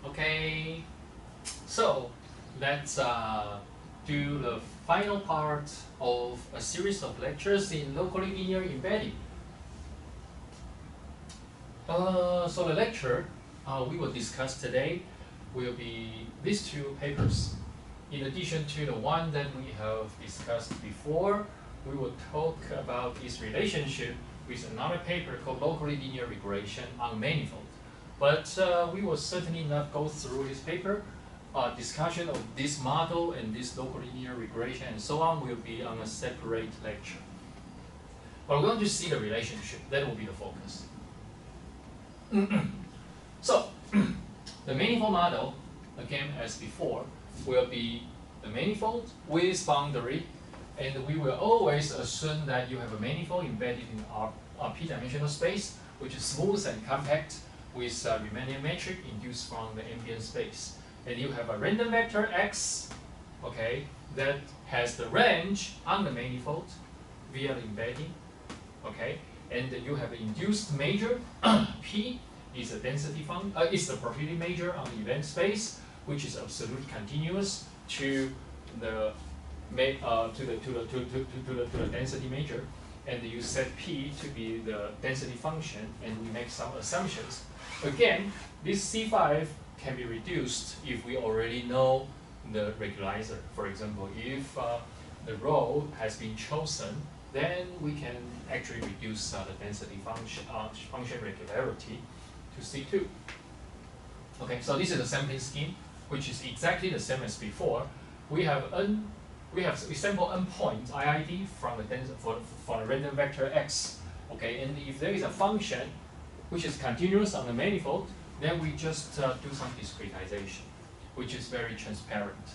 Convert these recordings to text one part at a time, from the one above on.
Okay, so let's do the final part of a series of lectures in locally linear embedding. So the lecture we will discuss today will be these two papers. In addition to the one that we have discussed before, we will talk about its relationship with another paper called Locally Linear Regression on Manifold. But we will certainly not go through this paper. Discussion of this model and this local linear regression and so on will be on a separate lecture. But we're going to see the relationship. That will be the focus. So, the manifold model, again as before, will be the manifold with boundary, and we will always assume that you have a manifold embedded in our p-dimensional space, which is smooth and compact, with a Riemannian metric induced from the ambient space. And you have a random vector x, okay, that has the range on the manifold via the embedding, okay, and you have an induced measure p is a density is the probability measure on the event space, which is absolutely continuous to the density measure, and you set p to be the density function, and we make some assumptions. Again, this C5 can be reduced if we already know the regularizer. For example, if the rho has been chosen, then we can actually reduce the density function regularity to C2. Okay, so this is the sampling scheme, which is exactly the same as before. We sample n points IID from the random vector x. Okay, and if there is a function which is continuous on the manifold, then we just do some discretization, which is very transparent.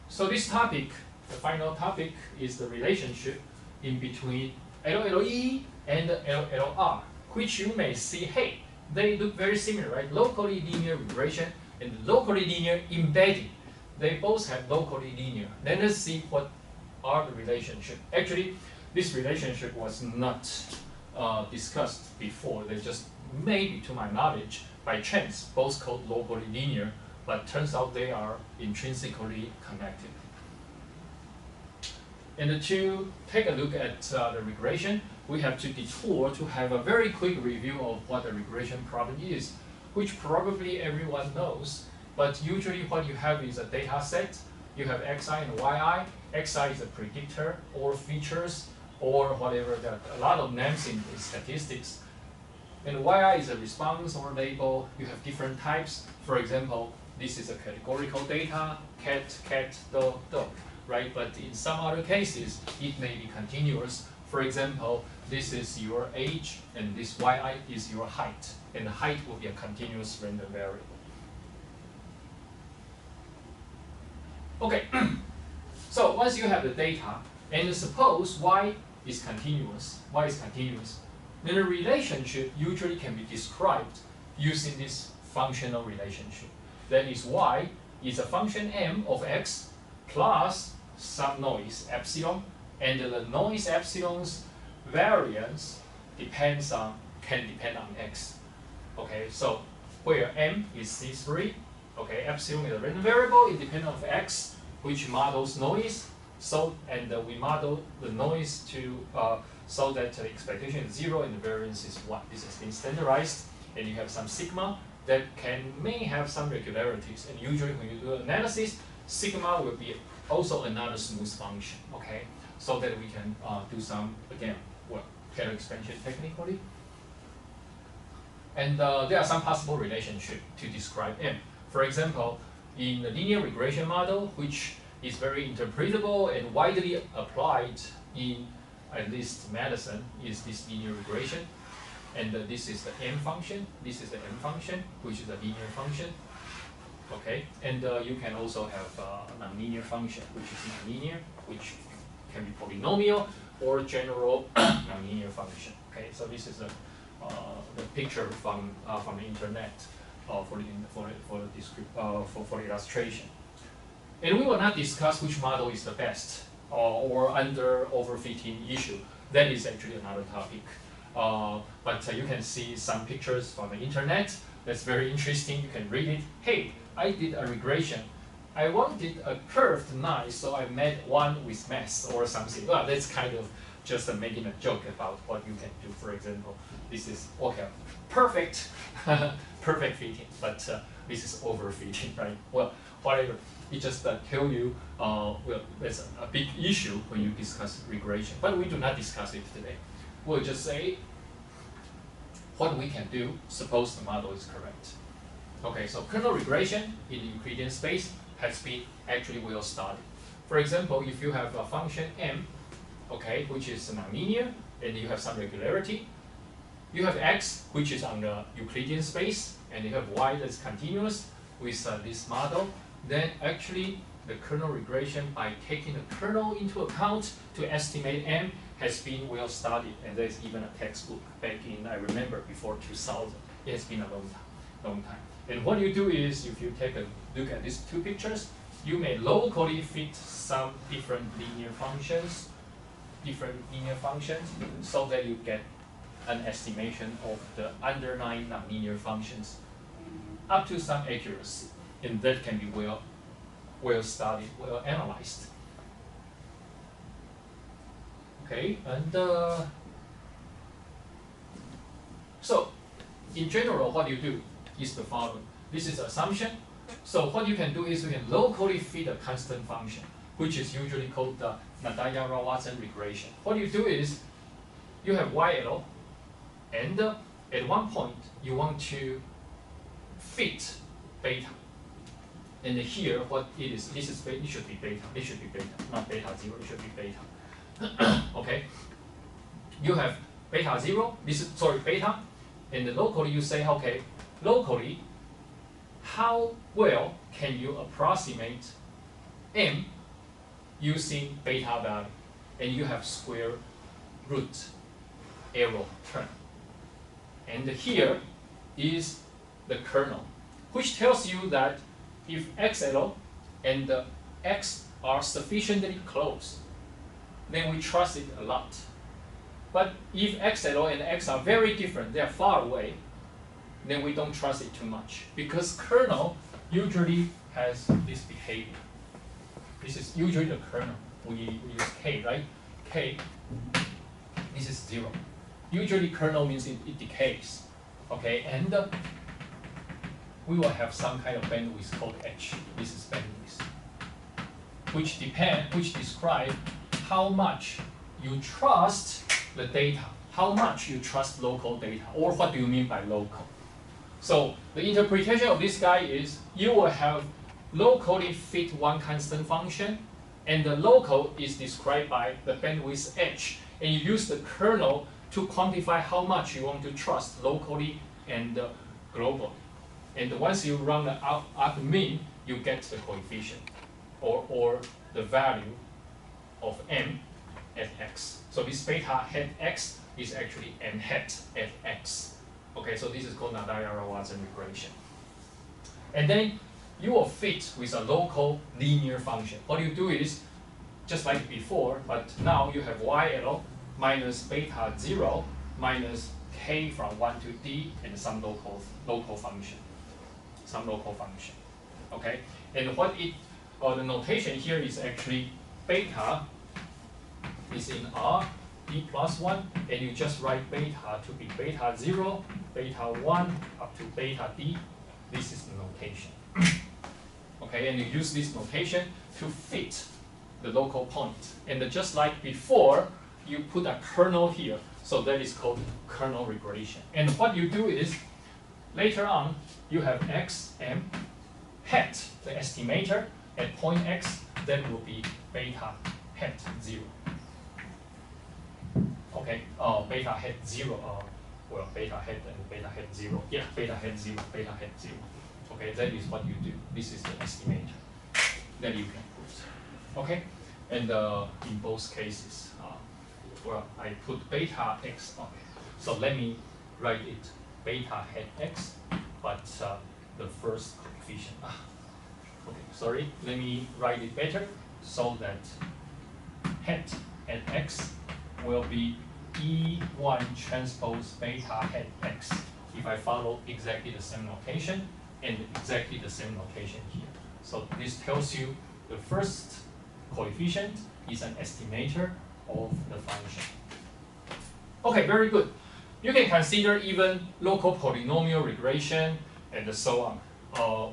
So this topic, the final topic, is the relationship in between LLE and LLR, which you may see, hey, they look very similar, right? Locally linear regression and locally linear embedding. They both have locally linear. Let us see what are the relationship. Actually, this relationship was not discussed before. They just, maybe to my knowledge, by chance, both called locally linear, but turns out they are intrinsically connected. And to take a look at the regression, we have to detour to have a very quick review of what a regression problem is, which probably everyone knows. But usually what you have is a data set. You have xi and yi. Xi is a predictor or features or whatever. There are a lot of names in statistics. And yi is a response or label. You have different types. For example, this is a categorical data, cat, dog, right? But in some other cases, it may be continuous. For example, this is your age, and this yi is your height. And the height will be a continuous random variable. Okay, so once you have the data, and suppose y is continuous, then the relationship usually can be described using this functional relationship. That is, y is a function m of x plus some noise epsilon, and the noise epsilon's variance can depend on x. Okay, so where m is C3, okay, epsilon is a random variable independent of x, which models noise. So, and we model the noise to so that the expectation is 0 and the variance is 1. This has been standardized, and you have some sigma that may have some regularities. And usually when you do analysis, sigma will be also another smooth function. Okay, so that we can do some, again, kernel expansion technically. And there are some possible relationships to describe M. For example, in the linear regression model, which is very interpretable and widely applied in at least medicine, is this linear regression. And this is the M function. This is the M function, which is a linear function. Okay, and you can also have a nonlinear function, which is nonlinear, which can be polynomial or general nonlinear function. Okay, so this is the picture from the internet for the illustration. And we will not discuss which model is the best or under overfitting issue. That is actually another topic. But you can see some pictures from the internet That's very interesting. You can read it. Hey, I did a regression. I wanted a curved line, so I made one with mass or something. Well, that's kind of just making a joke about what you can do. For example, this is okay, perfect, perfect fitting, but this is overfitting, right? Well, whatever. It just tell you, well, that's a big issue when you discuss regression. But we do not discuss it today. We'll just say what we can do. Suppose the model is correct. Okay, so kernel regression in the Euclidean space has been actually well studied. For example, if you have a function m, okay, which is nonlinear, and you have some regularity, you have x, which is on the Euclidean space, and you have y that's continuous with this model, then actually the kernel regression by taking the kernel into account to estimate m has been well studied, and there's even a textbook back in, I remember, before 2000. It has been a long time. And what you do is, if you take a look at these two pictures, you may locally fit some different linear functions, so that you get an estimation of the underlying nonlinear functions up to some accuracy. And that can be well studied, well analyzed. Okay, and so in general, what you do is the following. This is assumption. So what you can do is you can locally fit a constant function, which is usually called the Nadaya-Watson regression. What you do is you have YL, and at one point you want to fit beta. And here, what it is, it should be beta. It should be beta, not beta 0. It should be beta. Okay. You have beta 0. Beta. And locally, you say, okay, locally, how well can you approximate m using beta value? And you have square root error term. And here is the kernel, which tells you that if XL and the X are sufficiently close, then we trust it a lot. But if XL and X are very different, they are far away, then we don't trust it too much, because kernel usually has this behavior. This is usually the kernel. We use K, right? K, this is 0. Usually kernel means it decays. Okay, and we will have some kind of bandwidth called H. This is bandwidth, which describe how much you trust the data, how much you trust local data, or what do you mean by local? So the interpretation of this guy is you will have locally fit one constant function, and the local is described by the bandwidth H, and you use the kernel to quantify how much you want to trust locally and globally. And once you run the argmin, you get the coefficient, or the value of m at x. So this beta hat x is actually m hat at x. Okay, so this is called Nadaya-Watson regression. And then you will fit with a local linear function. What you do is, just like before, but now you have YL minus beta 0 minus k from 1 to d and some local function. Okay? And what the notation here is actually beta is in R, d plus 1, and you just write beta to be beta 0, beta 1, up to beta d. This is the notation. Okay, and you use this notation to fit the local point. And just like before, you put a kernel here, so that is called kernel regression. And what you do is, later on, you have x, m, hat, the estimator, at point x, that will be beta hat 0. Okay, beta hat 0, well, beta hat and beta hat 0. Yeah, beta hat 0, beta hat 0. Okay, that is what you do. This is the estimator that you can put. Okay, and in both cases, well, I put beta x on it. So let me write it beta hat x, but the first coefficient. Okay, sorry. Let me write it better so that hat at x will be E1 transpose beta hat x. if I follow exactly the same notation and exactly the same notation here. So this tells you the first coefficient is an estimator of the function. Okay, very good. You can consider even local polynomial regression and so on.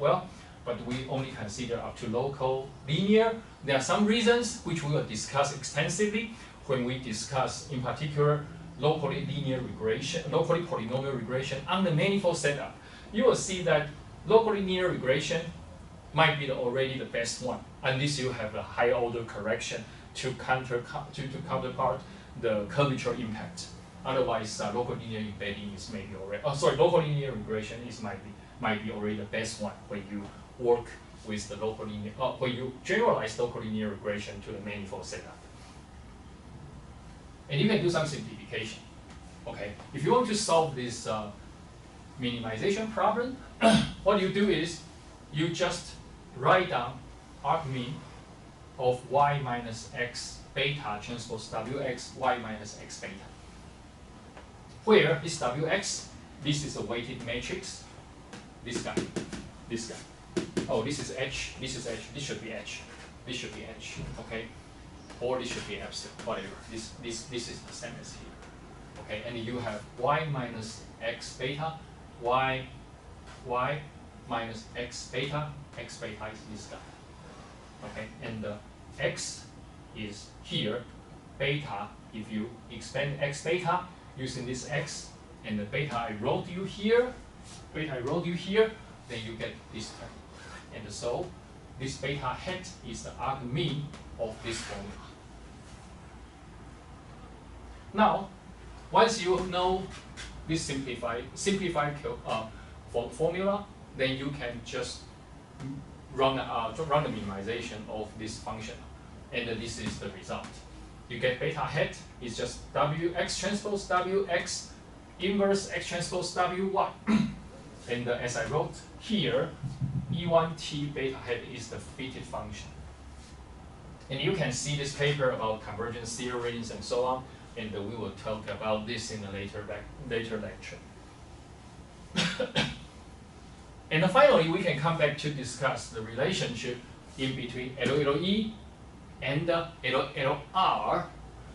Well, but we only consider up to local linear. There are some reasons which we will discuss extensively when we discuss, in particular, locally linear regression, locally polynomial regression on the manifold setup. You will see that locally linear regression might be already the best one, unless you have a high order correction to counterpart the curvature impact. Otherwise, local linear embedding is maybe already. Local linear regression is might be already the best one when you work with the local linear. When you generalize local linear regression to the manifold setup. And you can do some simplification. Okay, if you want to solve this minimization problem, what you do is you just write down argmin of y minus x beta transpose wx y minus x beta. Where is wx? This is a weighted matrix. This guy, this guy. Oh, this is h. This is h. This should be h. This should be h. Okay. Or this should be epsilon, whatever. This is the same as here. Okay, and you have y minus x beta, y minus x beta is this guy. Okay, and the x is here, beta, if you expand x beta using this x, and the beta I wrote you here, then you get this term. And so this beta hat is the argmin of this formula. Now, once you know this simplified formula, then you can just run the minimization of this function, and this is the result. You get beta hat is just wx transpose wx inverse x transpose wy, and as I wrote here, E1t beta hat is the fitted function. And you can see this paper about convergence theorems and so on, and we will talk about this in a later lecture. And finally, we can come back to discuss the relationship in between LLE and LLR.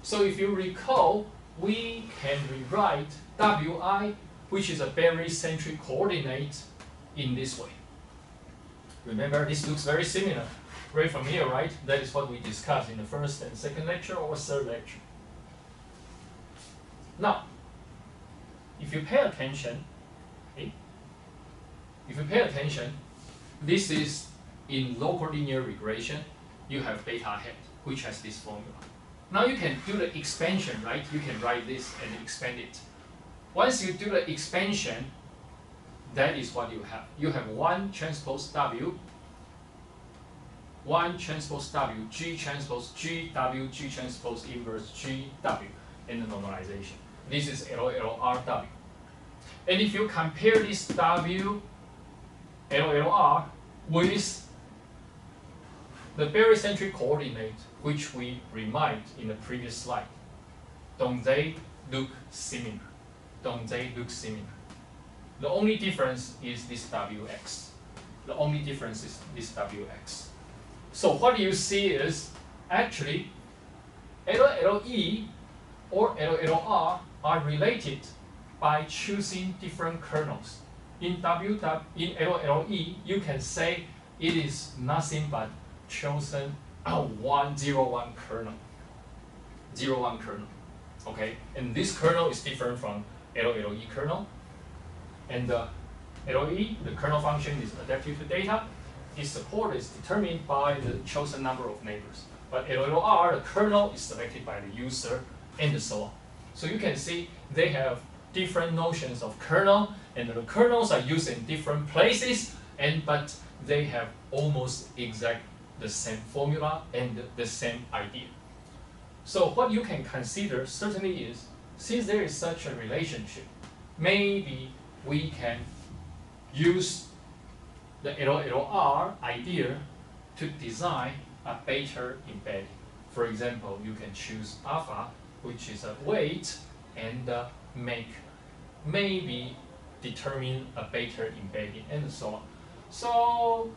So if you recall, we can rewrite Wi, which is a barycentric coordinate, in this way. Remember, this looks very similar, very familiar, right? That is what we discussed in the first and second lecture or third lecture. Now, if you pay attention, this is in local linear regression, you have beta hat, which has this formula. Now you can do the expansion, right? You can write this and expand it. Once you do the expansion, that is what you have. You have 1 transpose W, 1 transpose W, G transpose G, W, G transpose inverse G, W, and the normalization. This is LLRW. And if you compare this W, LLR, with the barycentric coordinate, which we remarked in the previous slide, don't they look similar? Don't they look similar? The only difference is this Wx. The only difference is this Wx. So what you see is actually LLE or LLR are related by choosing different kernels. In LLE, you can say it is nothing but chosen 101 kernel. 01 kernel. Okay? And this kernel is different from LLE kernel. And the LLE, the kernel function is adaptive to data. Its support is determined by the chosen number of neighbors. But LLR, the kernel is selected by the user, and so on. So you can see they have different notions of kernel, and the kernels are used in different places, but they have almost exact the same formula and the same idea. So what you can consider certainly is, since there is such a relationship, maybe we can use the LLR idea to design a beta embedding. For example, you can choose alpha, which is a weight, and make maybe determine a better embedding, and so on. So,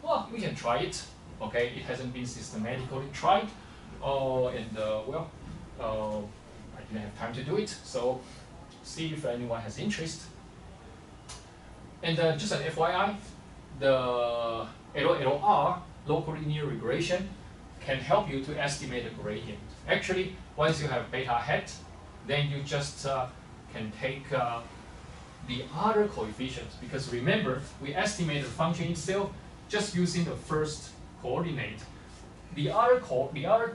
well, we can try it. Okay, it hasn't been systematically tried, and well, I didn't have time to do it. So, see if anyone has interest. And just an FYI, the LLR, local linear regression, can help you to estimate the gradient. Actually, once you have beta hat, then you just can take the other coefficients, because remember, we estimate the function itself just using the first coordinate. The other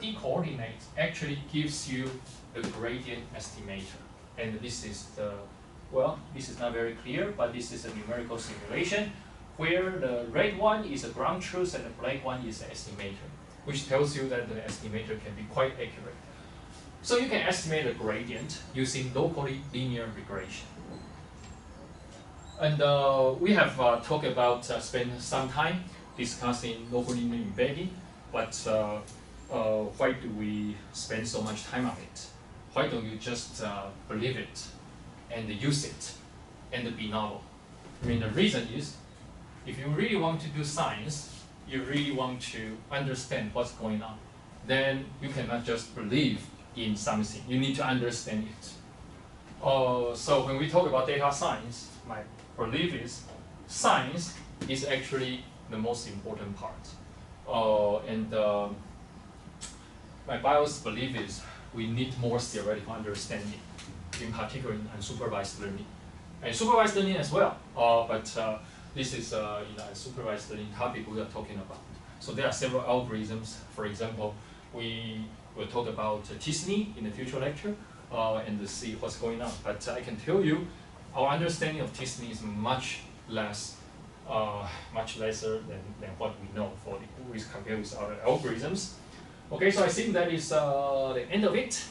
d coordinate actually gives you the gradient estimator. And this is the, well, this is not very clear, but this is a numerical simulation where the red one is a ground truth and the black one is the estimator, which tells you that the estimator can be quite accurate. So you can estimate the gradient using locally linear regression. And we have talked about, spent some time discussing local linear embedding, but why do we spend so much time on it? Why don't you just believe it and use it and be novel? I mean, the reason is, if you really want to do science, you really want to understand what's going on, then you cannot just believe in something. You need to understand it. So when we talk about data science, my belief is science is actually the most important part. My biased belief is we need more theoretical understanding, in particular in unsupervised learning. And supervised learning as well, but this is a supervised learning topic we are talking about. So there are several algorithms. For example, we will talk about t-SNE in the future lecture and see what's going on. But I can tell you, our understanding of t-SNE is much lesser than what we know compared with other algorithms. Okay, so I think that is the end of it.